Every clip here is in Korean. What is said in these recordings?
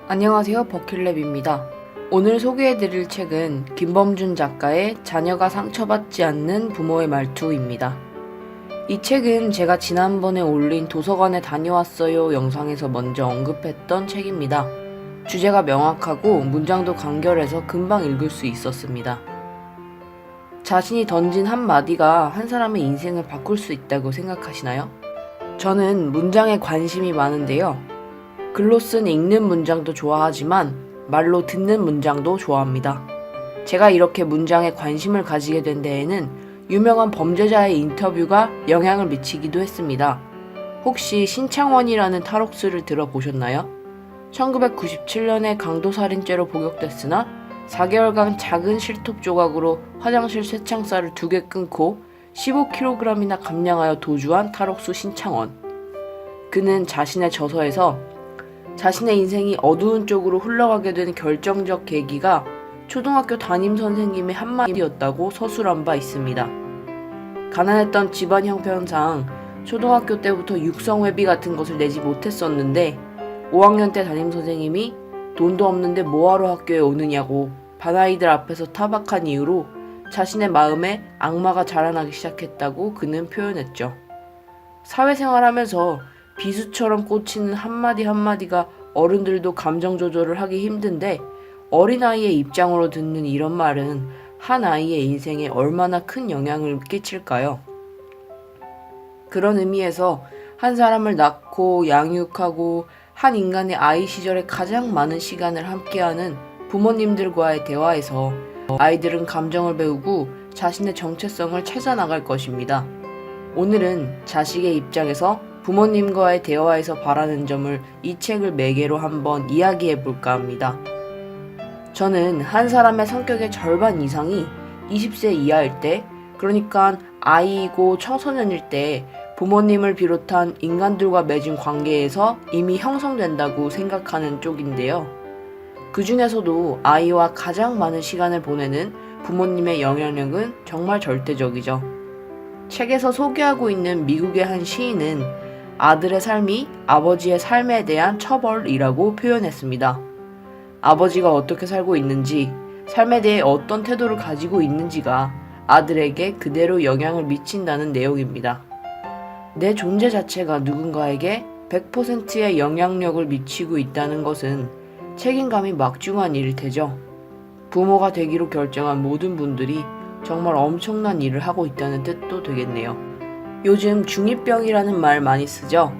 안녕하세요, 버킷랩입니다. 오늘 소개해드릴 책은 김범준 작가의 자녀가 상처받지 않는 부모의 말투입니다. 이 책은 제가 지난번에 올린 도서관에 다녀왔어요 영상에서 먼저 언급했던 책입니다. 주제가 명확하고 문장도 간결해서 금방 읽을 수 있었습니다. 자신이 던진 한마디가 한 사람의 인생을 바꿀 수 있다고 생각하시나요? 저는 문장에 관심이 많은데요. 글로 쓴 읽는 문장도 좋아하지만 말로 듣는 문장도 좋아합니다. 제가 이렇게 문장에 관심을 가지게 된 데에는 유명한 범죄자의 인터뷰가 영향을 미치기도 했습니다. 혹시 신창원이라는 탈옥수를 들어보셨나요? 1997년에 강도살인죄로 복역됐으나 4개월간 작은 실톱 조각으로 화장실 쇠창살을 2개 끊고 15kg이나 감량하여 도주한 탈옥수 신창원. 그는 자신의 저서에서 자신의 인생이 어두운 쪽으로 흘러가게 된 결정적 계기가 초등학교 담임 선생님의 한마디였다고 서술한 바 있습니다. 가난했던 집안 형편상 초등학교 때부터 육성회비 같은 것을 내지 못했었는데 5학년 때 담임 선생님이 돈도 없는데 뭐하러 학교에 오느냐고 반아이들 앞에서 타박한 이유로 자신의 마음에 악마가 자라나기 시작했다고 그는 표현했죠. 사회생활하면서 비수처럼 꽂히는 한마디 한마디가 어른들도 감정 조절을 하기 힘든데 어린아이의 입장으로 듣는 이런 말은 한 아이의 인생에 얼마나 큰 영향을 끼칠까요? 그런 의미에서 한 사람을 낳고 양육하고 한 인간의 아이 시절에 가장 많은 시간을 함께하는 부모님들과의 대화에서 아이들은 감정을 배우고 자신의 정체성을 찾아나갈 것입니다. 오늘은 자식의 입장에서 부모님과의 대화에서 바라는 점을 이 책을 매개로 한번 이야기해 볼까 합니다. 저는 한 사람의 성격의 절반 이상이 20세 이하일 때, 그러니까 아이이고 청소년일 때 부모님을 비롯한 인간들과 맺은 관계에서 이미 형성된다고 생각하는 쪽인데요. 그 중에서도 아이와 가장 많은 시간을 보내는 부모님의 영향력은 정말 절대적이죠. 책에서 소개하고 있는 미국의 한 시인은 아들의 삶이 아버지의 삶에 대한 처벌이라고 표현했습니다. 아버지가 어떻게 살고 있는지, 삶에 대해 어떤 태도를 가지고 있는지가 아들에게 그대로 영향을 미친다는 내용입니다. 내 존재 자체가 누군가에게 100%의 영향력을 미치고 있다는 것은 책임감이 막중한 일일 테죠. 부모가 되기로 결정한 모든 분들이 정말 엄청난 일을 하고 있다는 뜻도 되겠네요. 요즘 중2병이라는 말 많이 쓰죠?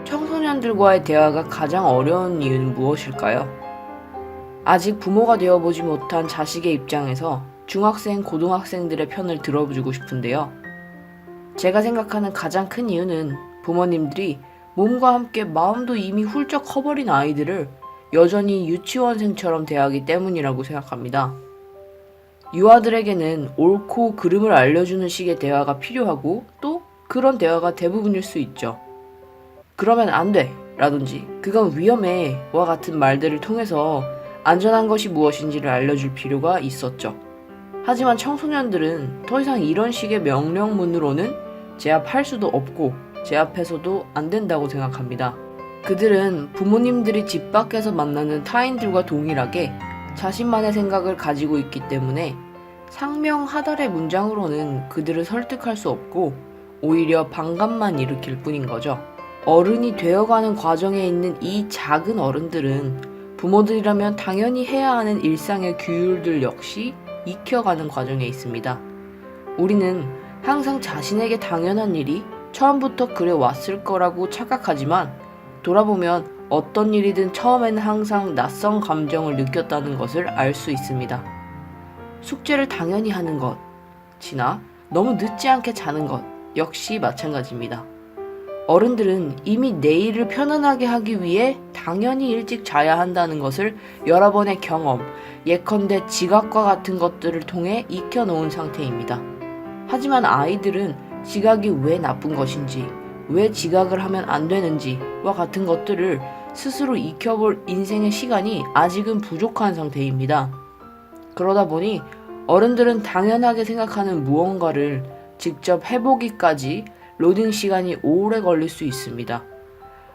청소년들과의 대화가 가장 어려운 이유는 무엇일까요? 아직 부모가 되어보지 못한 자식의 입장에서 중학생, 고등학생들의 편을 들어주고 싶은데요. 제가 생각하는 가장 큰 이유는 부모님들이 몸과 함께 마음도 이미 훌쩍 커버린 아이들을 여전히 유치원생처럼 대하기 때문이라고 생각합니다. 유아들에게는 옳고 그름을 알려주는 식의 대화가 필요하고 또 그런 대화가 대부분일 수 있죠. 그러면 안 돼 라든지 그건 위험해 와 같은 말들을 통해서 안전한 것이 무엇인지를 알려줄 필요가 있었죠. 하지만 청소년들은 더 이상 이런 식의 명령문으로는 제압할 수도 없고 제압해서도 안 된다고 생각합니다. 그들은 부모님들이 집 밖에서 만나는 타인들과 동일하게 자신만의 생각을 가지고 있기 때문에 상명하달의 문장으로는 그들을 설득할 수 없고 오히려 반감만 일으킬 뿐인 거죠. 어른이 되어가는 과정에 있는 이 작은 어른들은 부모들이라면 당연히 해야 하는 일상의 규율들 역시 익혀가는 과정에 있습니다. 우리는 항상 자신에게 당연한 일이 처음부터 그래 왔을 거라고 착각하지만 돌아보면 어떤 일이든 처음에는 항상 낯선 감정을 느꼈다는 것을 알 수 있습니다. 숙제를 당연히 하는 것이나 너무 늦지 않게 자는 것 역시 마찬가지입니다. 어른들은 이미 내일을 편안하게 하기 위해 당연히 일찍 자야 한다는 것을 여러 번의 경험, 예컨대 지각과 같은 것들을 통해 익혀놓은 상태입니다. 하지만 아이들은 지각이 왜 나쁜 것인지, 왜 지각을 하면 안 되는지와 같은 것들을 스스로 익혀볼 인생의 시간이 아직은 부족한 상태입니다. 그러다 보니 어른들은 당연하게 생각하는 무언가를 직접 해보기까지 로딩 시간이 오래 걸릴 수 있습니다.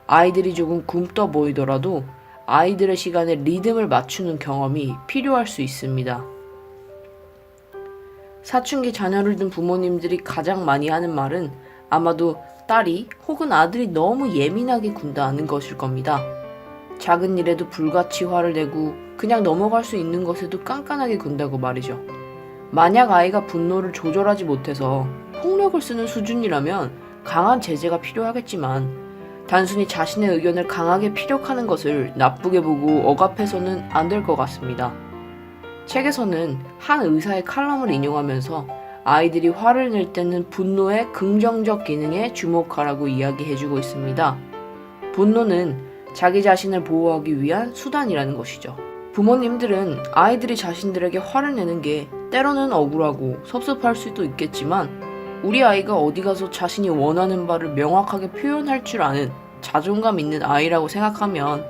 아이들이 조금 굼떠 보이더라도 아이들의 시간에 리듬을 맞추는 경험이 필요할 수 있습니다. 사춘기 자녀를 둔 부모님들이 가장 많이 하는 말은 아마도 딸이 혹은 아들이 너무 예민하게 군다는 것일 겁니다. 작은 일에도 불같이 화를 내고 그냥 넘어갈 수 있는 것에도 깐깐하게 군다고 말이죠. 만약 아이가 분노를 조절하지 못해서 폭력을 쓰는 수준이라면 강한 제재가 필요하겠지만 단순히 자신의 의견을 강하게 피력하는 것을 나쁘게 보고 억압해서는 안 될 것 같습니다. 책에서는 한 의사의 칼럼을 인용하면서 아이들이 화를 낼 때는 분노의 긍정적 기능에 주목하라고 이야기해주고 있습니다. 분노는 자기 자신을 보호하기 위한 수단이라는 것이죠. 부모님들은 아이들이 자신들에게 화를 내는 게 때로는 억울하고 섭섭할 수도 있겠지만 우리 아이가 어디 가서 자신이 원하는 바를 명확하게 표현할 줄 아는 자존감 있는 아이라고 생각하면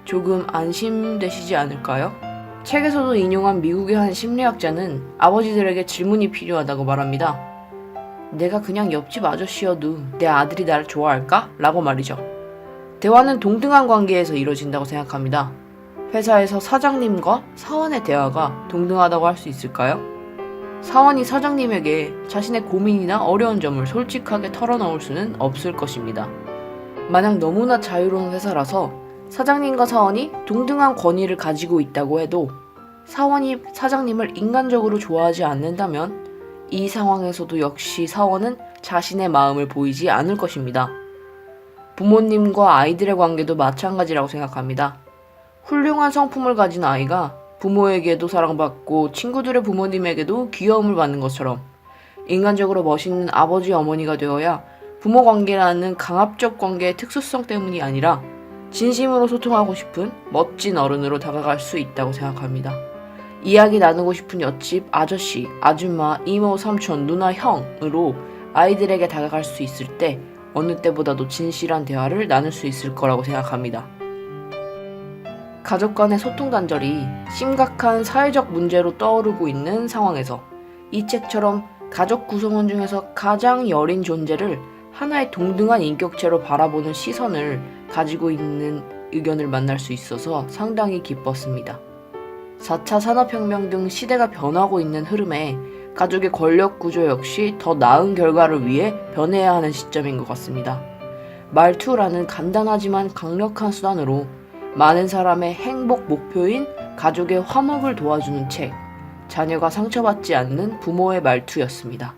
조금 안심되시지 않을까요? 책에서도 인용한 미국의 한 심리학자는 아버지들에게 질문이 필요하다고 말합니다. 내가 그냥 옆집 아저씨여도 내 아들이 나를 좋아할까? 라고 말이죠. 대화는 동등한 관계에서 이루어진다고 생각합니다. 회사에서 사장님과 사원의 대화가 동등하다고 할 수 있을까요? 사원이 사장님에게 자신의 고민이나 어려운 점을 솔직하게 털어놓을 수는 없을 것입니다. 만약 너무나 자유로운 회사라서 사장님과 사원이 동등한 권위를 가지고 있다고 해도 사원이 사장님을 인간적으로 좋아하지 않는다면 이 상황에서도 역시 사원은 자신의 마음을 보이지 않을 것입니다. 부모님과 아이들의 관계도 마찬가지라고 생각합니다. 훌륭한 성품을 가진 아이가 부모에게도 사랑받고 친구들의 부모님에게도 귀여움을 받는 것처럼 인간적으로 멋있는 아버지 어머니가 되어야 부모 관계라는 강압적 관계의 특수성 때문이 아니라 진심으로 소통하고 싶은 멋진 어른으로 다가갈 수 있다고 생각합니다. 이야기 나누고 싶은 옆집 아저씨, 아줌마, 이모, 삼촌, 누나, 형으로 아이들에게 다가갈 수 있을 때 어느 때보다도 진실한 대화를 나눌 수 있을 거라고 생각합니다. 가족 간의 소통 단절이 심각한 사회적 문제로 떠오르고 있는 상황에서 이 책처럼 가족 구성원 중에서 가장 여린 존재를 하나의 동등한 인격체로 바라보는 시선을 가지고 있는 의견을 만날 수 있어서 상당히 기뻤습니다. 4차 산업혁명 등 시대가 변하고 있는 흐름에 가족의 권력 구조 역시 더 나은 결과를 위해 변해야 하는 시점인 것 같습니다. 말투라는 간단하지만 강력한 수단으로 많은 사람의 행복 목표인 가족의 화목을 도와주는 책, 자녀가 상처받지 않는 부모의 말투였습니다.